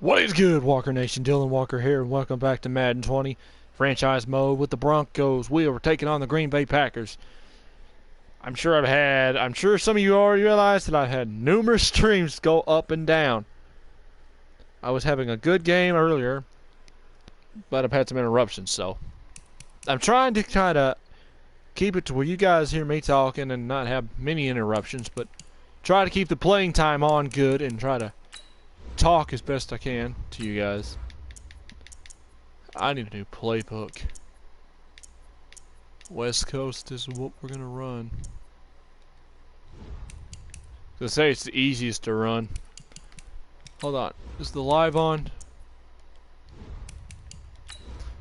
What is good, Walker Nation? Dylan Walker here, and welcome back to Madden 20 franchise mode with the Broncos. We are taking on the Green Bay Packers. I'm sure some of you already realized that I've had numerous streams go up and down. I was having a good game earlier, but I've had some interruptions, so I'm trying to kind of keep it to where you guys hear me talking and not have many interruptions, but try to keep the playing time on good and try to talk as best I can to you guys. I need a new playbook. West Coast is what we're gonna run. To say it's the easiest to run. Hold on, is the live on?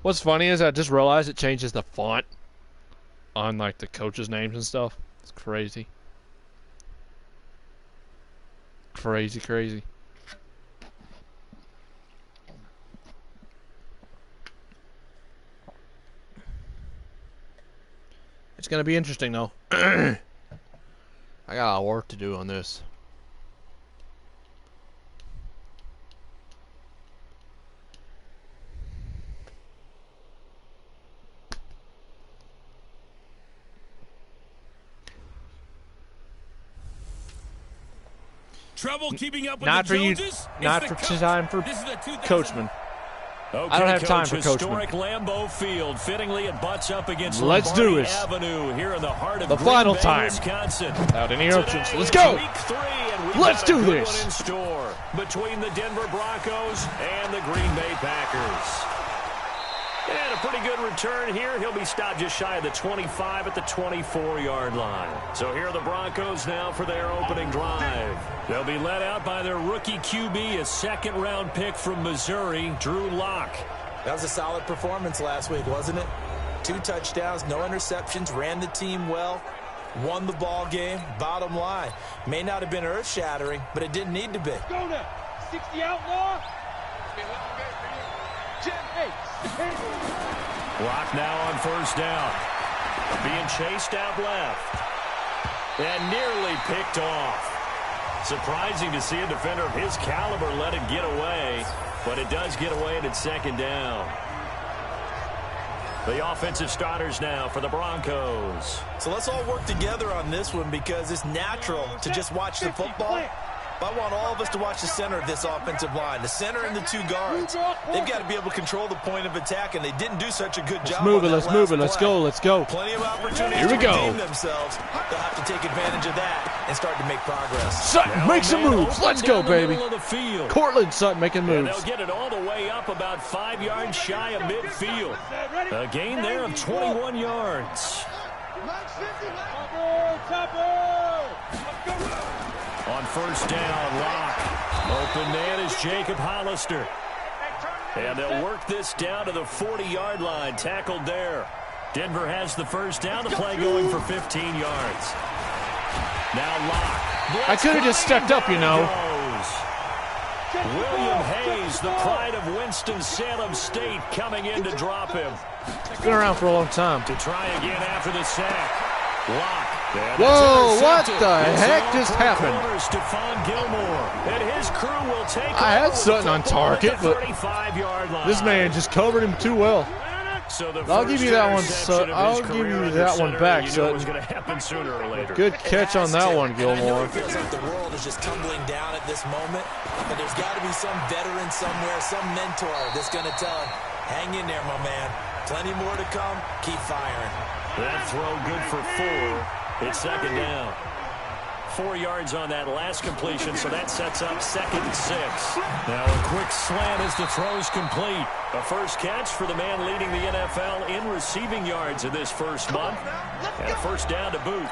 What's funny is I just realized it changes the font on like the coaches' names and stuff. It's crazy. Crazy. It's gonna be interesting though. I got a lot of work to do on this. Trouble keeping up with Not the for you, Joneses? not for time for coachman. Okay, I don't have time for historic coachman. Lambeau Field. Fittingly, it butts up against Let's do Lombardi this. Avenue here in the heart of The Green final Bay, time. Wisconsin. Without any interruptions. Today Let's is go. Week 3, and we've Let's got a do good this. one in store between the Denver Broncos and the Green Bay Packers. And a pretty good return here. He'll be stopped just shy of the 25 at the 24-yard line. So here are the Broncos now for their opening drive. They'll be led out by their rookie QB, a second-round pick from Missouri, Drew Lock. That was a solid performance last week, wasn't it? 2 touchdowns, no interceptions, ran the team well, won the ball game. Bottom line, may not have been earth-shattering, but it didn't need to be. Go now, 60 outlaw. Lock now on first down. Being chased out left. And nearly picked off. Surprising to see a defender of his caliber let it get away. But it does get away and it's second down. The offensive starters now for the Broncos. So let's all work together on this one because it's natural to just watch the football. But I want all of us to watch the center of this offensive line, the center and the 2 guards. They've got to be able to control the point of attack, and they didn't do such a good job. Let's move it. Let's go. Plenty of opportunities Here we to go. redeem themselves. They'll have to take advantage of that and start to make progress. Sutton, make some moves. Let's go, baby. Cortland Sutton making And moves. they'll get it all the way up about 5 yards shy of midfield. A gain there of 21 yards. On first down, Lock. Open man is Jacob Hollister. And they'll work this down to the 40-yard line. Tackled there. Denver has the first down. The play going for 15 yards. Now Lock. I could have just stepped up, you know. William Hayes, the pride of Winston-Salem State, coming in to drop him. It's been around for a long time. To try again after the sack. Lock. Whoa, what the heck just happened? Stephon Gilmore. And his crew will take I had Sutton on target, but this man just covered him too well. So I'll give you that one, Sutton. I'll give you that one back, Sutton. Good catch on that one, Gilmore. It feels like the world is just tumbling down at this moment, but there's got to be some veteran somewhere, some mentor that's going to tell him, hang in there, my man. Plenty more to come. Keep firing. That throw good for 4. It's second down. 4 yards on that last completion, so that sets up 2nd and 6. Now a quick slant as the throw's complete. A first catch for the man leading the NFL in receiving yards in this first month. And a first down to boot.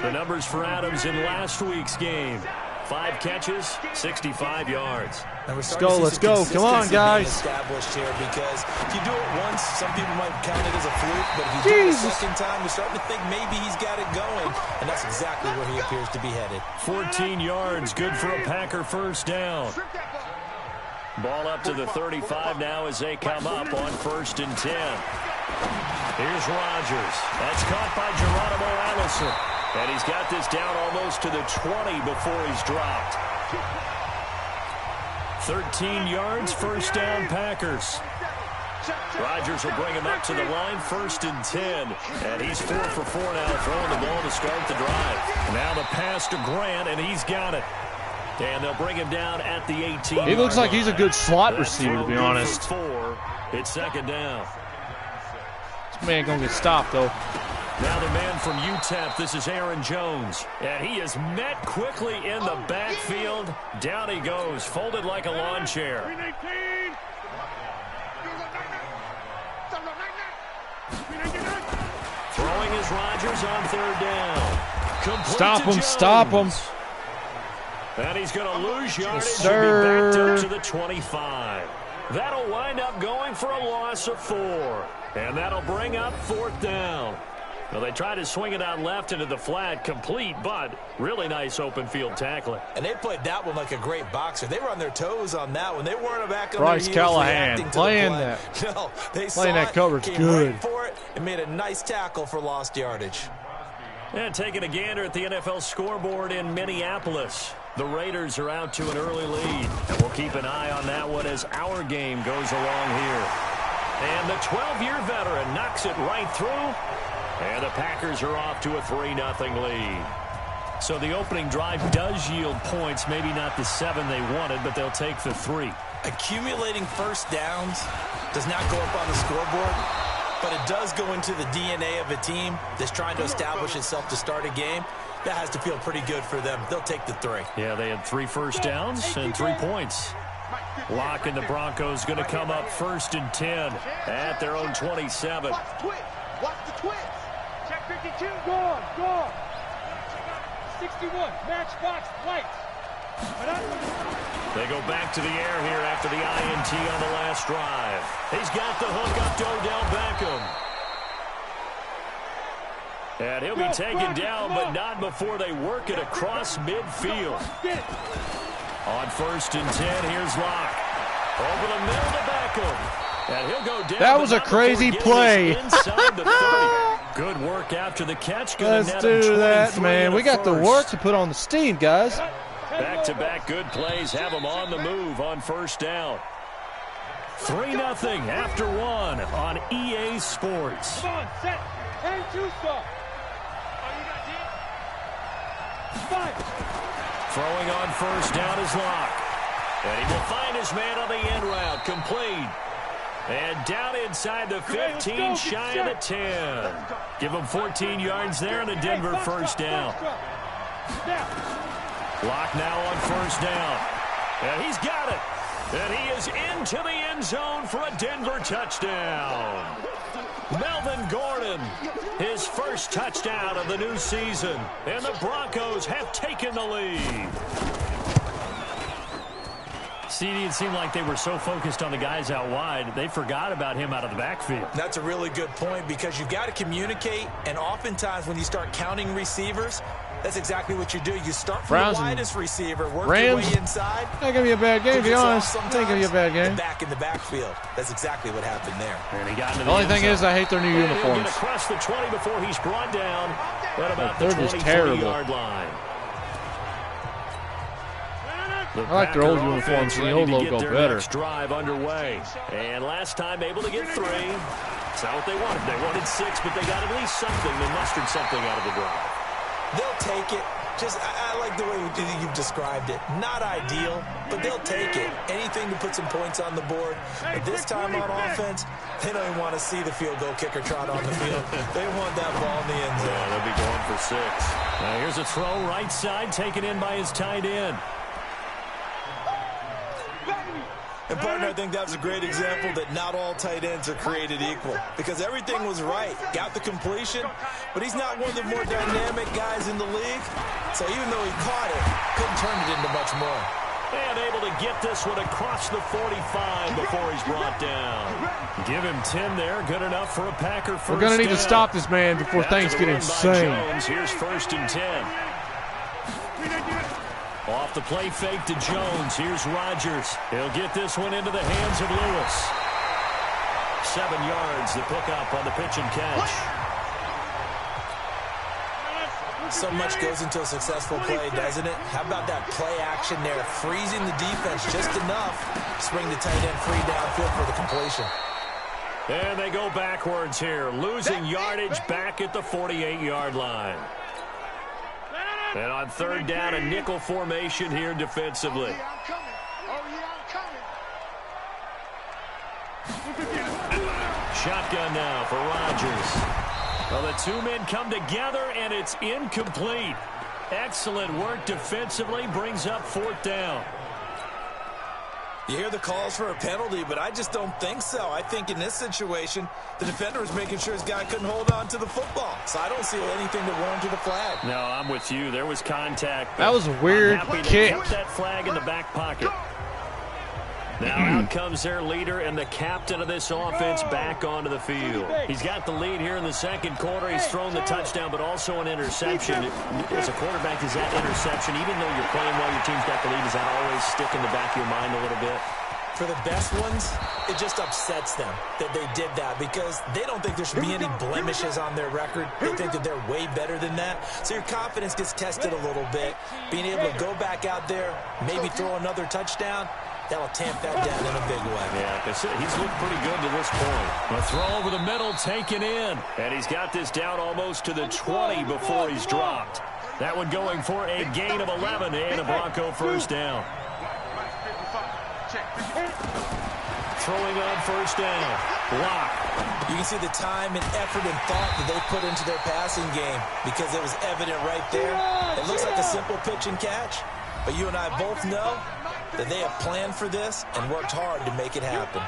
The numbers for Adams in last week's game. 5 catches, 65 yards. Let's go. Come on, guys. Established here because if you do it once, some people might count it as a fluke, but if you do it a second time, you're starting to think maybe he's got it going, and that's exactly where he appears to be headed. 14 yards, good for a Packer first down. Ball up to the 35 now as they come up on 1st and 10. Here's Rodgers. That's caught by Geronimo Allison. And he's got this down almost to the 20 before he's dropped. 13 yards, first down, Packers. Rodgers will bring him up to the line, 1st and 10. And he's 4 for 4 now, throwing the ball to start the drive. Now the pass to Grant, and he's got it. And they'll bring him down at the 18. He looks like he's a good slot receiver, to be honest. 4. It's 2nd down. This man gonna get stopped, though. Now the man from UTEP, this is Aaron Jones. And he is met quickly in the backfield. Down he goes, folded like a lawn chair. Throwing is Rodgers on 3rd down. Complete Stop him, Jones. stop him. And he's going to lose yardage Yes, and be backed sir. up to the 25. That'll wind up going for a loss of 4. And that'll bring up 4th down. Well, they tried to swing it out left into the flat, complete, but really nice open field tackling. And they played that one like a great boxer. They were on their toes on that one. They weren't back on Bryce their heels Callahan reacting to playing the play. that. No, they Playing saw that it, coverage came good. right for it, and made a nice tackle for lost yardage. And taking a gander at the NFL scoreboard in Minneapolis. The Raiders are out to an early lead. And we'll keep an eye on that one as our game goes along here. And the 12-year veteran knocks it right through. And the Packers are off to a 3-0 lead. So the opening drive does yield points. Maybe not the 7 they wanted, but they'll take the 3. Accumulating first downs does not go up on the scoreboard, but it does go into the DNA of a team that's trying to establish itself to start a game. That has to feel pretty good for them. They'll take the 3. Yeah, they had 3 first downs and 3 points. Locke and the Broncos going to come up 1st and 10 at their own 27. Watch the twist. Watch the twist. Check 52. Gone. Gone. 61. Matchbox. Lights. They go back to the air here after the INT on the last drive. He's got the hook up to Odell Beckham. And he'll be taken down, but not before they work it across midfield. On 1st and 10, here's Locke. Over the middle to Beckham. And he'll go down. That was a crazy play. Inside the 30. Good work after the catch. Let's do that, man. We got the work to put on the steam, guys. Back-to-back good plays have them on the move on 1st down. 3-0 after 1 on EA Sports. Come on, set. And 2 stop. Throwing on 1st down is Locke. And he will find his man on the end route. Complete. And down inside the 15, shy of the 10. Give him 14 yards there and a Denver 1st down. Locke now on 1st down. And he's got it. And he is into the end zone for a Denver touchdown. Melvin Gordon, his first touchdown of the new season. And the Broncos have taken the lead. CD, it seemed like they were so focused on the guys out wide, they forgot about him out of the backfield. That's a really good point because you've got to communicate, and oftentimes when you start counting receivers, that's exactly what you do. You start from the widest receiver, work your way inside. Not going to be a bad game, to be honest. Not going to be a bad game. Back in the backfield. That's exactly what happened there. And he got into the only thing is I hate their new uniforms. Get across the 20 before he's brought down at about the 23-yard line. I like their old uniforms and the old logo better. Next drive underway. And last time able to get 3. It's not what they wanted. They wanted 6, but they got at least something. They mustered something out of the drive. They'll take it. I like the way you've described it. Not ideal, but they'll take it. Anything to put some points on the board. But this time on offense, they don't even want to see the field goal kicker trot on the field. They want that ball in the end zone. Yeah, they'll be going for 6. Now here's a throw right side taken in by his tight end. And, partner, I think that was a great example that not all tight ends are created equal because everything was right. Got the completion, but he's not one of the more dynamic guys in the league. So even though he caught it, couldn't turn it into much more. And able to get this one across the 45 before he's brought down. Give him 10 there. Good enough for a Packer first. We're going to need to stop this man before things get insane. Jones. Here's 1st and 10. Off the play fake to Jones. Here's Rodgers. He'll get this one into the hands of Lewis. 7 yards to pick up on the pitch and catch. So much goes into a successful play, doesn't it? How about that play action there, freezing the defense just enough to spring the tight end free downfield for the completion. And they go backwards here, losing yardage back at the 48-yard line. And on third down, a nickel formation here defensively. Shotgun now for Rodgers. Well, the two men come together, and it's incomplete. Excellent work defensively, brings up fourth down. You hear the calls for a penalty, but I just don't think so. I think in this situation, the defender was making sure his guy couldn't hold on to the football. So I don't see anything that warranted a flag. No, I'm with you. There was contact. That was a weird kick. Kept that flag in the back pocket. Now out comes their leader and the captain of this offense back onto the field. He's got the lead here in the second quarter. He's thrown the touchdown, but also an interception. As a quarterback, is that interception, even though you're playing while your team's got the lead, does that always stick in the back of your mind a little bit? For the best ones, it just upsets them that they did that because they don't think there should be any blemishes on their record. They think that they're way better than that. So your confidence gets tested a little bit. Being able to go back out there, maybe throw another touchdown, that'll tamp that down in a big way. Yeah, he's looked pretty good to this point. A throw over the middle, taken in. And he's got this down almost to the 20 before he's dropped. That one going for a gain of 11 and a Bronco first down. Throwing on first down. Block. You can see the time and effort and thought that they put into their passing game because it was evident right there. It looks like a simple pitch and catch, but you and I both know that they have planned for this and worked hard to make it happen.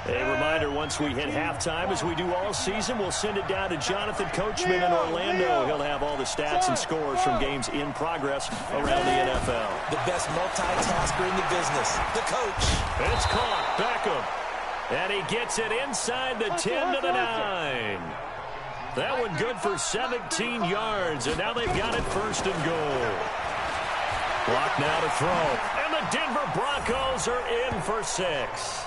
A reminder, once we hit halftime, as we do all season, we'll send it down to Jonathan Coachman in Orlando. He'll have all the stats and scores from games in progress around the NFL. The best multitasker in the business, the coach. And it's caught. Beckham. And he gets it inside the 10 to the 9. That one good for 17 yards, and now they've got it first and goal. Block now to throw. And the Denver Broncos are in for 6.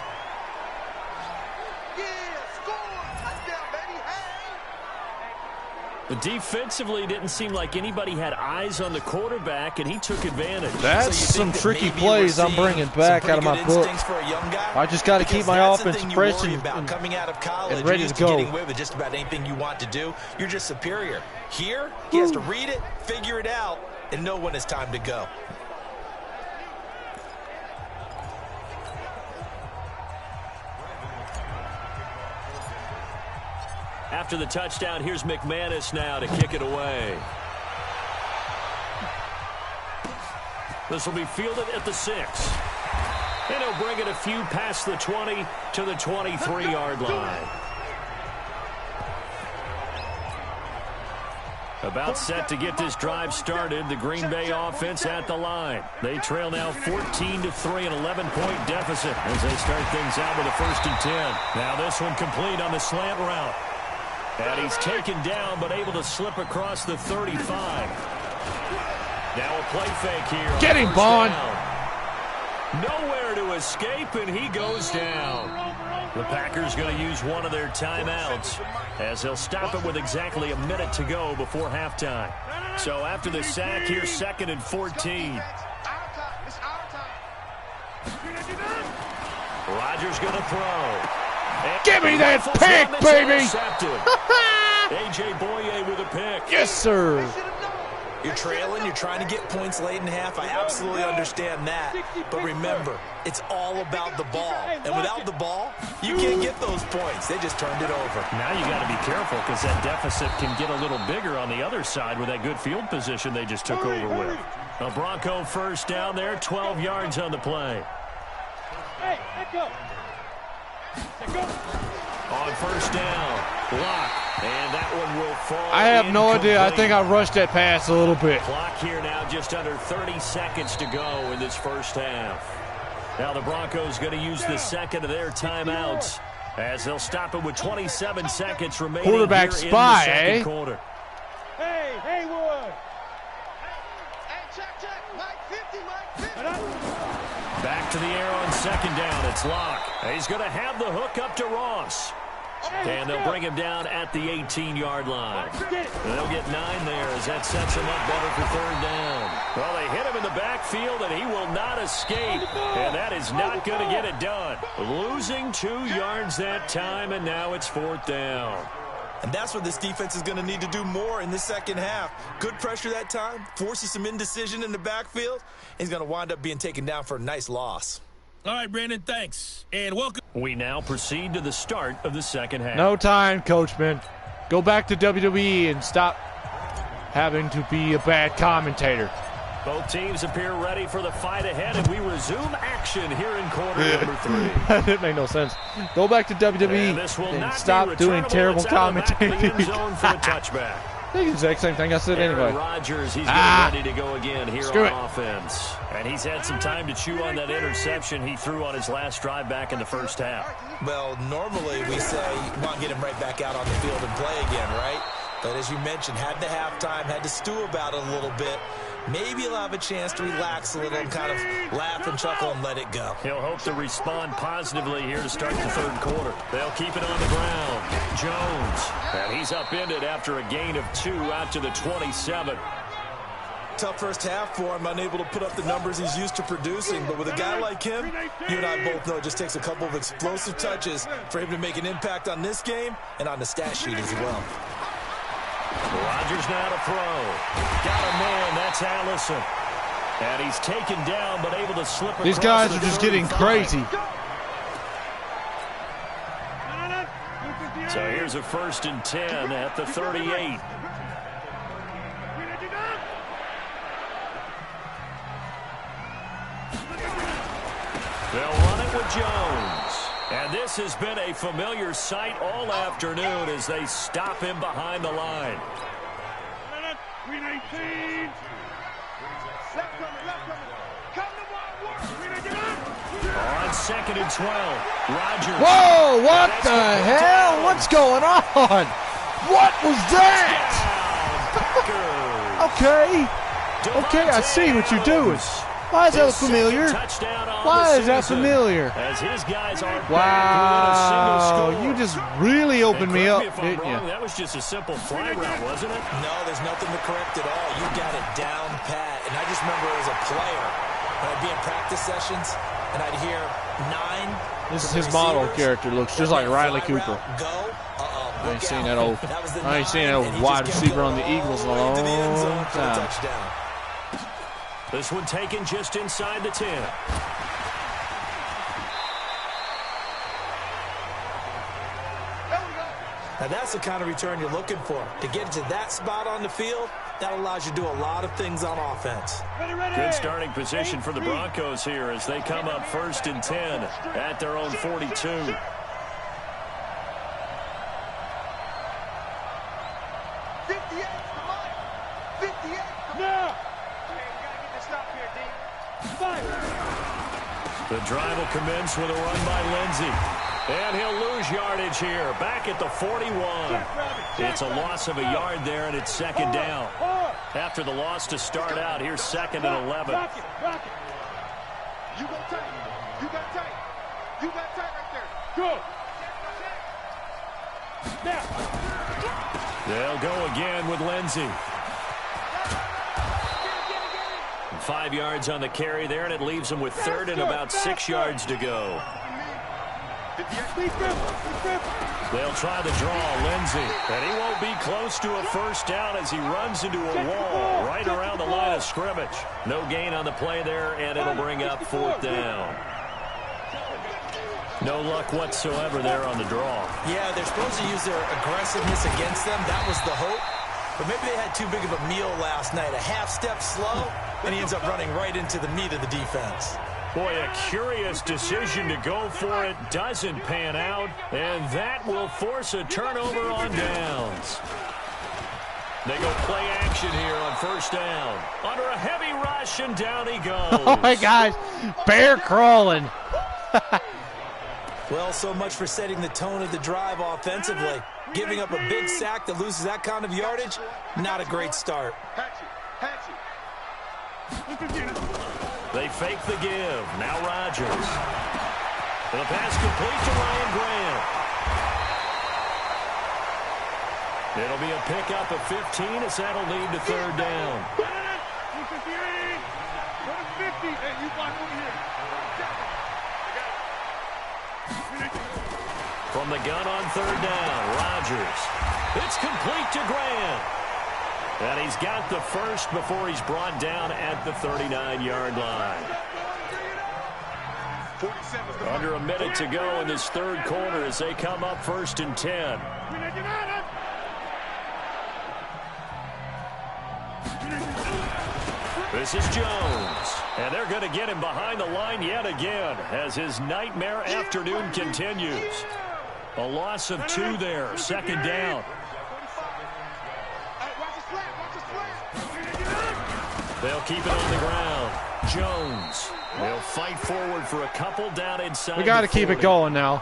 But defensively, didn't seem like anybody had eyes on the quarterback, and he took advantage. That's some tricky plays I'm bringing back out of my book. I just got to keep my offense fresh and coming out of college, and ready to go. Getting away with just about anything you want to do. You're just superior. Here, he has to read it, figure it out, and know when it's time to go. After the touchdown, here's McManus now to kick it away. This will be fielded at the 6. And he'll bring it a few past the 20 to the 23-yard line. About set to get this drive started. The Green Bay offense at the line. They trail now 14-3, an 11-point deficit as they start things out with a 1st and 10. Now this one complete on the slant route. And he's taken down, but able to slip across the 35. Now a play fake here. Get him, Bond. Nowhere to escape, and he goes down. The Packers going to use one of their timeouts as they'll stop it with exactly a minute to go before halftime. So after the sack, here's 2nd and 14. Rodgers going to throw. Give me that pick, baby! A.J. Boye with a pick. Yes, sir. You're trailing, you're trying to get points late in half. I absolutely understand that. But remember, it's all about the ball. And without the ball, you can't get those points. They just turned it over. Now you got to be careful because that deficit can get a little bigger on the other side with that good field position they just took over with. A Bronco first down there, 12 yards on the play. Hey, let go. On first down, block, and that one will fall. I have no idea. I think I rushed that pass a little bit. Clock here now, just under 30 seconds to go in this first half. Now the Broncos going to use the second of their timeouts as they'll stop it with 27 seconds remaining. Quarterback here spy, in the second eh? quarter. Hey, Haywood. Hey, check. Mike 50. Back to the air on second down. It's Locke. He's going to have the hook up to Ross. And they'll bring him down at the 18-yard line. And they'll get 9 there as that sets him up better for 3rd down. Well, they hit him in the backfield, and he will not escape. And that is not going to get it done. Losing 2 yards that time, and now it's 4th down. And that's what this defense is going to need to do more in the second half. Good pressure that time, forces some indecision in the backfield. He's going to wind up being taken down for a nice loss. All right, Brandon, thanks. And welcome. We now proceed to the start of the second half. No time, Coachman. Go back to WWE and stop having to be a bad commentator. Both teams appear ready for the fight ahead, and we resume action here in quarter number 3. That didn't make no sense. Go back to WWE and stop doing terrible commentating. Zone for a touchback. I think it's the exact same thing I said anyway. Rodgers, he's getting ready to go again here Screw on offense. And he's had some time to chew on that interception he threw on his last drive back in the first half. Well, normally we say you want to get him right back out on the field and play again, right? But as you mentioned, had the halftime, had to stew about it a little bit. Maybe he'll have a chance to relax a little and kind of laugh and chuckle and let it go. He'll hope to respond positively here to start the 3rd quarter. They'll keep it on the ground. Jones, and he's upended after a gain of 2 out to the 27. Tough first half for him, unable to put up the numbers he's used to producing. But with a guy like him, you and I both know it just takes a couple of explosive touches for him to make an impact on this game and on the stat sheet as well. Rodgers now to throw. Got a man, that's Allison. And he's taken down, but able to slip across. These guys are just 35. getting crazy. So here's a 1st and 10 at the 38. They'll run it with Jones. And this has been a familiar sight all afternoon as they stop him behind the line. On 2nd and 12, Rodgers. Whoa, what the hell? What's going on? What was that? Okay, I see what you're doing. Why is that familiar? Why is that familiar? As his guys are wow, you just really opened me up, didn't you? That was just a simple fly route, wasn't it? No, there's nothing to correct at all. You got it down pat. And I just remember as a player, when I'd be in practice sessions, and I'd hear 9. This is his model character. Looks just like Riley Cooper. Go. I ain't seen that old wide receiver on the Eagles in a long time. This one taken just inside the 10. Now that's the kind of return you're looking for. To get to that spot on the field, that allows you to do a lot of things on offense. Good starting position for the Broncos here as they come up 1st and 10 at their own 42. 58, come on. 58, now. The drive will commence with a run by Lindsey. And he'll lose yardage here, back at the 41. It's a loss of a yard there, and it's 2nd down. After the loss to start out, here's 2nd and 11. Rock it. You got tight. You got tight. You got tight right there. Go. Now. They'll go again with Lindsey. 5 yards on the carry there, and it leaves them with 3rd and about 6 yards to go. They'll try the draw, Lindsey, and he won't be close to a 1st down as he runs into a wall right around the line of scrimmage. No gain on the play there, and it'll bring up 4th down. No luck whatsoever there on the draw. Yeah, they're supposed to use their aggressiveness against them. That was the hope. But maybe they had too big of a meal last night. A half step slow, and he ends up running right into the meat of the defense. Boy, a curious decision to go for it. Doesn't pan out, and that will force a turnover on downs. They go play action here on 1st down. Under a heavy rush, and down he goes. Oh, my gosh. Bear crawling. Well, so much for setting the tone of the drive offensively. Giving up a big sack that loses that kind of yardage, not a great start. They fake the give. Now Rodgers. And the pass complete to Ryan Graham. It'll be a pickup of 15 as that'll lead to third down. From the gun on third down, Rodgers. It's complete to Grant. And he's got the first before he's brought down at the 39-yard line. Under a minute to go in this third quarter as they come up 1st and 10. This is Jones. And they're going to get him behind the line yet again as his nightmare afternoon continues. A loss of 2 there, 2nd down. They'll keep it on the ground. Jones. They'll fight forward for a couple down inside. We got to keep it going now.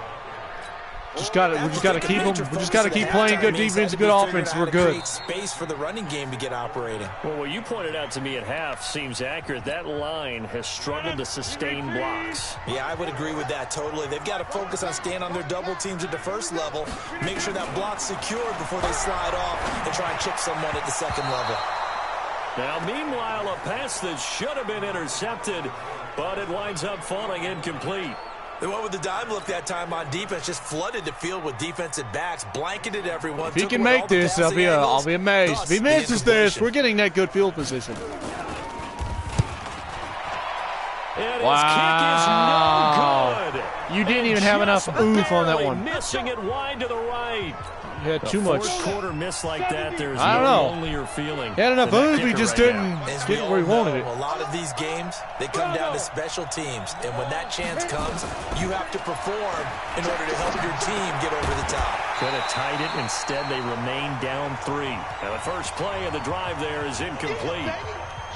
We just got to keep them. We just got to keep playing good defense, good offense. We're good. Space for the running game to get operating. Well, what you pointed out to me at half seems accurate. That line has struggled to sustain blocks. Yeah, I would agree with that totally. They've got to focus on staying on their double teams at the first level, make sure that block's secured before they slide off and try and chip someone at the second level. Now, meanwhile, a pass that should have been intercepted, but it winds up falling incomplete. They went with the dime look that time on defense, just flooded the field with defensive backs, blanketed everyone. If he can make this, I'll be amazed. If he misses this, we're getting that good field position. And wow. His kick is no good. You didn't even have enough oomph on that one. Missing it wide to the right. You had too much. Fourth quarter miss like that, there's I don't know. lonelier feeling. He had enough oomph, he just didn't get where he wanted it. A lot of these games, they come down to special teams. And when that chance comes, you have to perform in order to help your team get over the top. Could have tied it. Instead, they remain down 3. Now, the first play of the drive there is incomplete.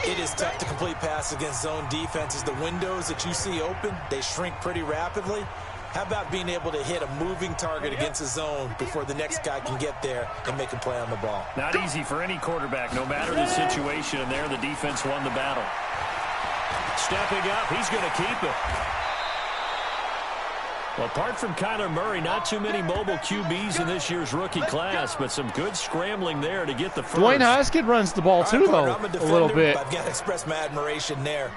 It is tough to complete passes against zone defenses. The windows that you see open, they shrink pretty rapidly. How about being able to hit a moving target against a zone before the next guy can get there and make a play on the ball? Not easy for any quarterback, no matter the situation, and there the defense won the battle. Stepping up, he's going to keep it. Well, apart from Kyler Murray, not too many mobile QBs in this year's rookie class, but some good scrambling there to get the first. Dwayne Haskett runs the ball too, though, a little bit. I've got to express my admiration there.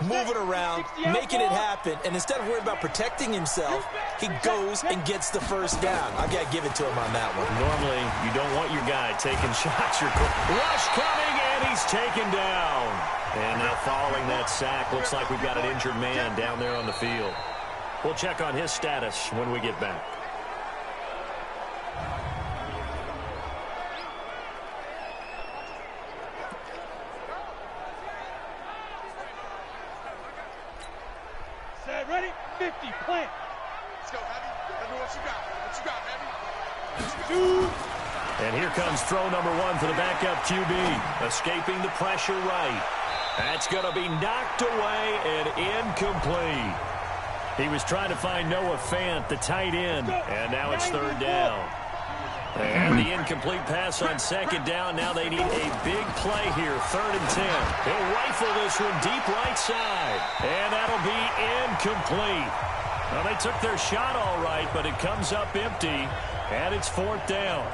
Moving around, making it happen, and instead of worrying about protecting himself, he goes and gets the first down. I've got to give it to him on that one. Normally, you don't want your guy taking shots. Rush coming, and he's taken down. And now following that sack, looks like we've got an injured man down there on the field. We'll check on his status when we get back. Ready? 50, plant. Let's go, Heavy. Let me what you got. What you got, Heavy? And here comes throw number 1 for the backup QB. Escaping the pressure right. That's going to be knocked away and incomplete. He was trying to find Noah Fant, the tight end, and now it's third down. And the incomplete pass on second down. Now they need a big play here, 3rd and 10. He'll rifle this one deep right side, and that'll be incomplete. Well, they took their shot all right, but it comes up empty, and it's 4th down.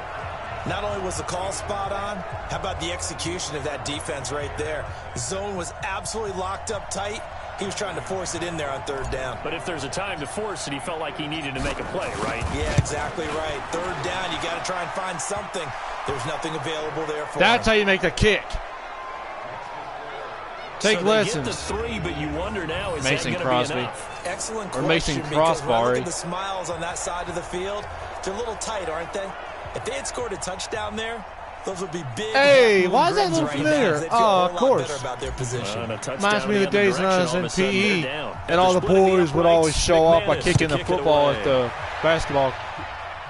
Not only was the call spot on, how about the execution of that defense right there? The zone was absolutely locked up tight. He was trying to force it in there on 3rd down. But if there's a time to force it, he felt like he needed to make a play, right? Yeah, exactly right. 3rd down, you got to try and find something. There's nothing available there for That's him. how you make the kick. Take so lessons. They get the 3, but you wonder now, is Mason that going to be Crosby. enough? Excellent Or question, Mason because when I look Crossbar. at the smiles on that side of the field, they're a little tight, aren't they? If they had scored a touchdown there, those would be big. Hey, why does that look right familiar? now. Oh, of course. Better about their position. Reminds me of the days when I was in PE, and all the boys would always show up by kicking the football at the basketball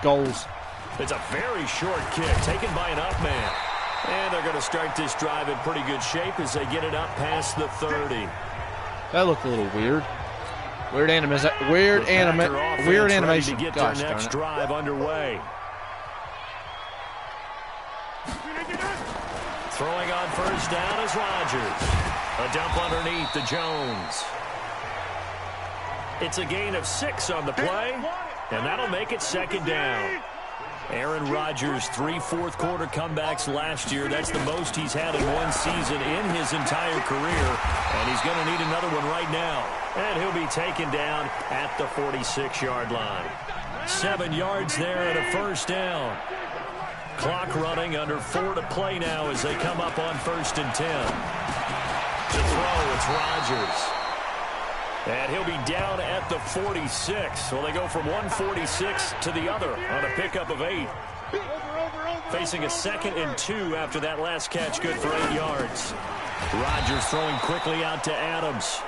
goals. It's a very short kick taken by an up man. And they're going to start this drive in pretty good shape as they get it up past the 30. That looked a little weird. Weird animation. Weird animation. To get Gosh, their next drive underway. Throwing on first down is Rodgers. A dump underneath to Jones. It's a gain of 6 on the play, and that'll make it 2nd down. Aaron Rodgers, 3 fourth-quarter comebacks last year. That's the most he's had in one season in his entire career. And he's going to need another one right now. And he'll be taken down at the 46-yard line. 7 yards there and a first down. Clock running, under 4 to play now as they come up on 1st and 10. To throw, it's Rodgers. And he'll be down at the 46. Well, they go from 146 to the other on a pickup of 8. Facing a 2nd and 2 after that last catch, good for 8 yards. Rodgers throwing quickly out to Adams.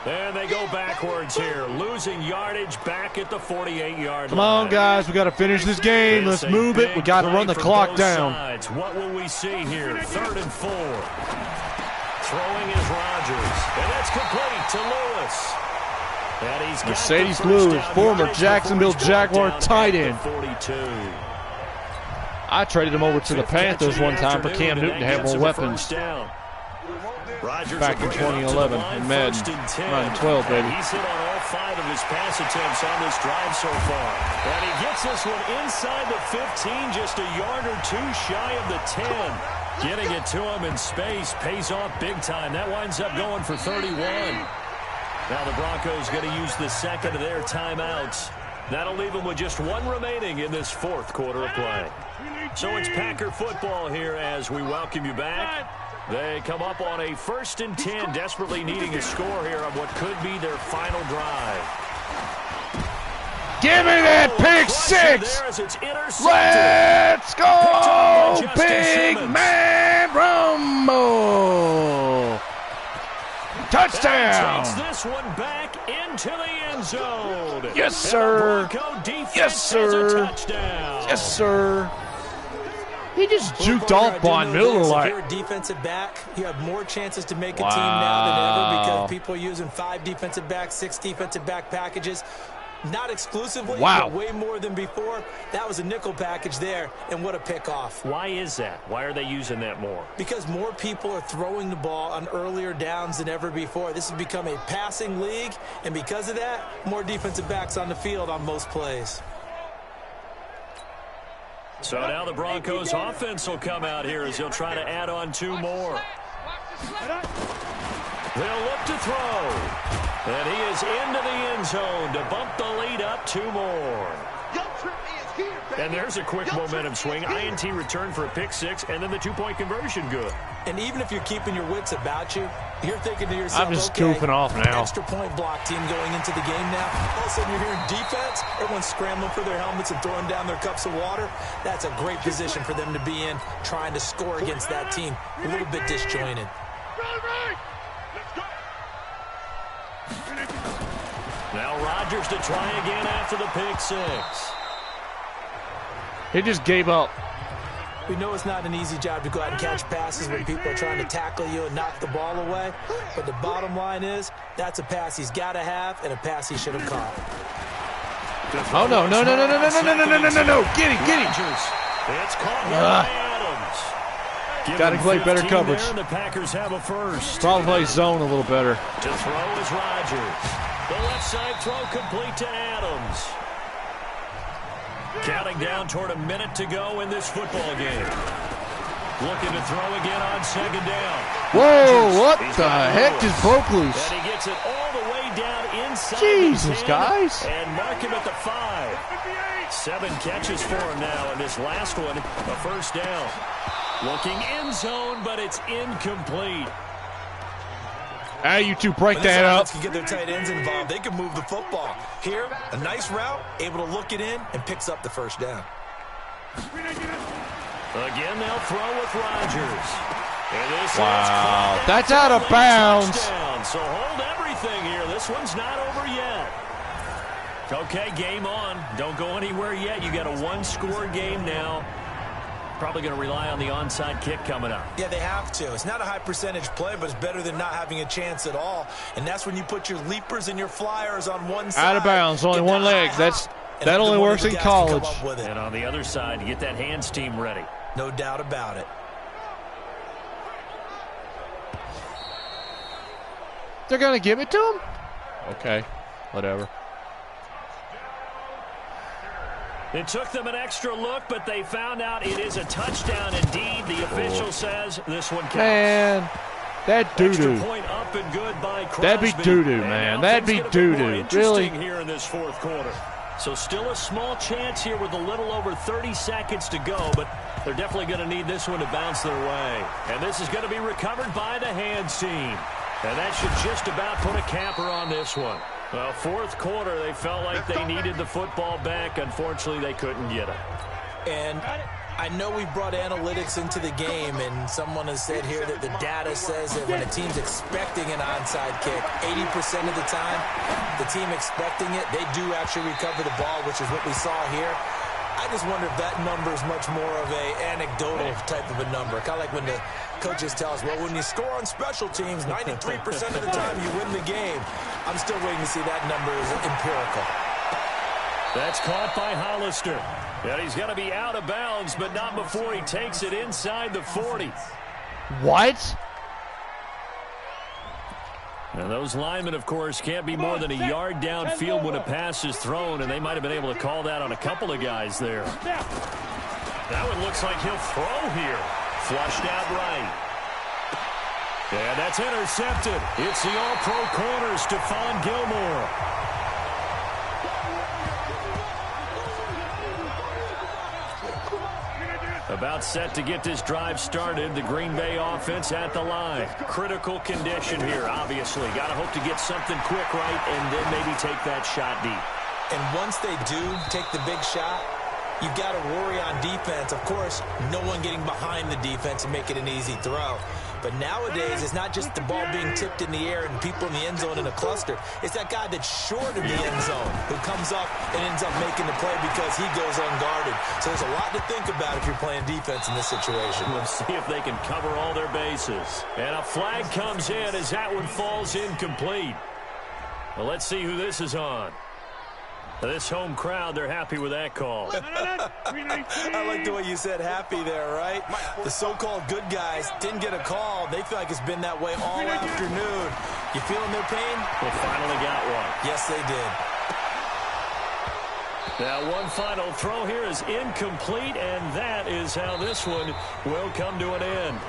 And they go backwards here, losing yardage back at the 48-yard line. Come on, guys. We got to finish this game. Let's move it. We got to run the clock down. Sides. What will we see here? 3rd and 4. Throwing is Rodgers. And that's complete to Lewis. And he's got Mercedes Lewis, former Jacksonville Jaguar tight end. 42. I traded him over to the Panthers one time for Cam Newton to have more weapons. Back in 2011 in Madden. 9-12, baby. He's hit on all 5 of his pass attempts on this drive so far. And he gets this one inside the 15, just a yard or 2 shy of the 10. Getting it to him in space pays off big time. That winds up going for 31. Now the Broncos going to use the 2nd of their timeouts. That'll leave them with just 1 remaining in this 4th quarter of play. So it's Packer football here as we welcome you back. They come up on a 1st and 10, desperately needing a score here on what could be their final drive. Give me that pick 6! Let's go, big man Rumble! Touchdown! Takes this one back into the end zone. Yes, sir. Yes, sir. Yes, sir. He just juked off Von Miller like. If you're a defensive back, you have more chances to make a team now than ever because people are using 5 defensive backs, 6 defensive back packages. Not exclusively, but way more than before. That was a nickel package there, and what a pickoff. Why is that? Why are they using that more? Because more people are throwing the ball on earlier downs than ever before. This has become a passing league, and because of that, more defensive backs on the field on most plays. So now the Broncos offense will come out here as they'll try to add on 2 more. They'll look to throw. And he is into the end zone to bump the lead up 2 more. And there's a quick momentum swing. INT return for a pick 6, and then the 2-point conversion good. And even if you're keeping your wits about you, you're thinking to yourself, I'm just okay, goofing off now. Extra point block team going into the game now. All of a sudden you're hearing defense. Everyone's scrambling for their helmets and throwing down their cups of water. That's a great position for them to be in, trying to score against that team. A little bit disjointed. Now Rodgers to try again after the pick 6. He just gave up. We know it's not an easy job to go out and catch passes when people are trying to tackle you and knock the ball away. But the bottom line is, that's a pass he's got to have and a pass he should have caught. Oh, no. Get him. It's caught by Adams. Got to play better coverage. The Packers have a first. Probably play zone a little better. To throw is Rodgers. The left side throw complete to Adams. Counting down toward a minute to go in this football game. Looking to throw again on 2nd down. Whoa, what the heck just broke loose? And he gets it all the way down inside. Jesus, the 10 guys. And mark him at the 5. 7 catches for him now, and this last one, a first down. Looking end zone, but it's incomplete. Hey, you two, break that up. Can get their tight ends involved. They can move the football. Here, a nice route, able to look it in, and picks up the first down. Again, they'll throw with Rodgers. And this Wow, that's out of bounds. Touchdown. So hold everything here. This one's not over yet. Okay, game on. Don't go anywhere yet. You got a 1-score game now. Probably going to rely on the onside kick coming up. Yeah, they have to. It's not a high percentage play, but it's better than not having a chance at all. And that's when you put your leapers and your flyers on one side. Out of bounds, only one leg. That only works in college. And on the other side, you get that hands team ready. No doubt about it. They're going to give it to him? Okay, whatever. It took them an extra look, but they found out it is a touchdown indeed. The official says this one counts. Man, that doo-doo. Extra point up and good by Crosby. That'd be doo-doo, man. That'd be doo-doo. Really? Here in this fourth quarter. So still a small chance here with a little over 30 seconds to go, but they're definitely going to need this one to bounce their way. And this is going to be recovered by the hands team. And that should just about put a capper on this one. Well, fourth quarter, they felt like they needed the football back. Unfortunately, they couldn't get it. And I know we brought analytics into the game, and someone has said here that the data says that when a team's expecting an onside kick, 80% of the time, the team expecting it, they do actually recover the ball, which is what we saw here. I just wonder if that number is much more of a anecdotal type of a number. Kind of like when the coaches tell us, well, when you score on special teams, 93% of the time you win the game. I'm still waiting to see that number is empirical. That's caught by Hollister. And he's going to be out of bounds, but not before he takes it inside the 40. What? And those linemen, of course, can't be more than a yard downfield when a pass is thrown, and they might have been able to call that on a couple of guys there. That one looks like he'll throw here. Flushed out right. And that's intercepted. It's the all-pro corner, Stephon Gilmore. About set to get this drive started. The Green Bay offense at the line. Critical condition here, obviously. Got to hope to get something quick right and then maybe take that shot deep. And once they do take the big shot, you've got to worry on defense. Of course, no one getting behind the defense and make it an easy throw. But nowadays, it's not just the ball being tipped in the air and people in the end zone in a cluster. It's that guy that's short of the end zone who comes up and ends up making the play because he goes unguarded. So there's a lot to think about if you're playing defense in this situation. We'll see if they can cover all their bases. And a flag comes in as that one falls incomplete. Well, let's see who this is on. This home crowd, they're happy with that call. I like the way you said happy there, right? The so-called good guys didn't get a call. They feel like it's been that way all afternoon. You feeling their pain? They finally got one. Yes, they did. Now, one final throw here is incomplete, and that is how this one will come to an end.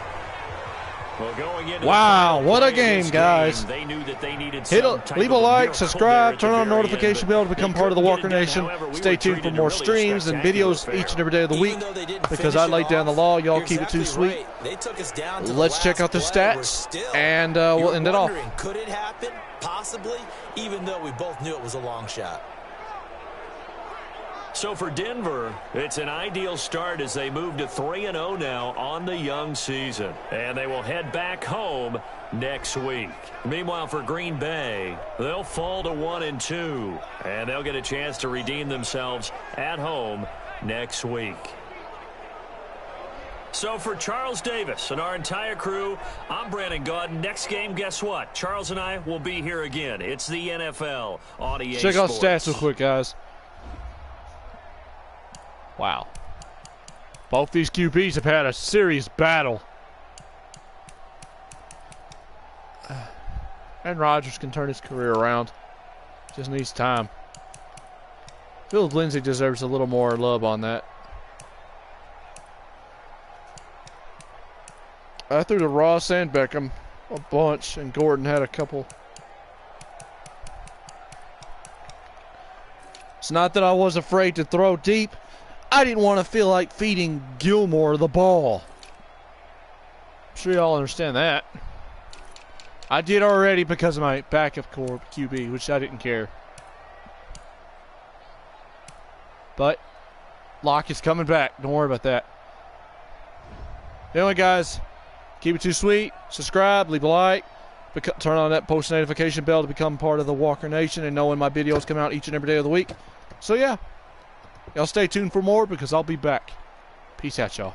Well, going into wow, what a game, guys. They knew that they needed leave a like, subscribe, turn on notification bell to become part of the Walker Nation. Stay tuned for more streams and videos each and every day of the week. Because I laid down the law, y'all keep it too sweet. Let's check out the stats, and we'll end it off. Could it happen? Possibly, even though we both knew it was a long shot. So for Denver, it's an ideal start as they move to 3-0 now on the young season. And they will head back home next week. Meanwhile, for Green Bay, they'll fall to 1-2. And they'll get a chance to redeem themselves at home next week. So for Charles Davis and our entire crew, I'm Brandon Gaudin. Next game, guess what? Charles and I will be here again. It's the NFL on EA Check out Sports. stats real quick, guys. Wow. Both these QBs have had a serious battle. And Rodgers can turn his career around. Just needs time. Philip Lindsay deserves a little more love on that. I threw to Ross and Beckham a bunch, and Gordon had a couple. It's not that I was afraid to throw deep. I didn't want to feel like feeding Gilmore the ball. I'm sure y'all understand that. I did already because of my backup core QB, which I didn't care. But Locke is coming back. Don't worry about that. Anyway, guys, keep it too sweet. Subscribe, leave a like. Turn on that post notification bell to become part of the Walker Nation and know when my videos come out each and every day of the week. So, yeah. Y'all stay tuned for more because I'll be back. Peace out, y'all.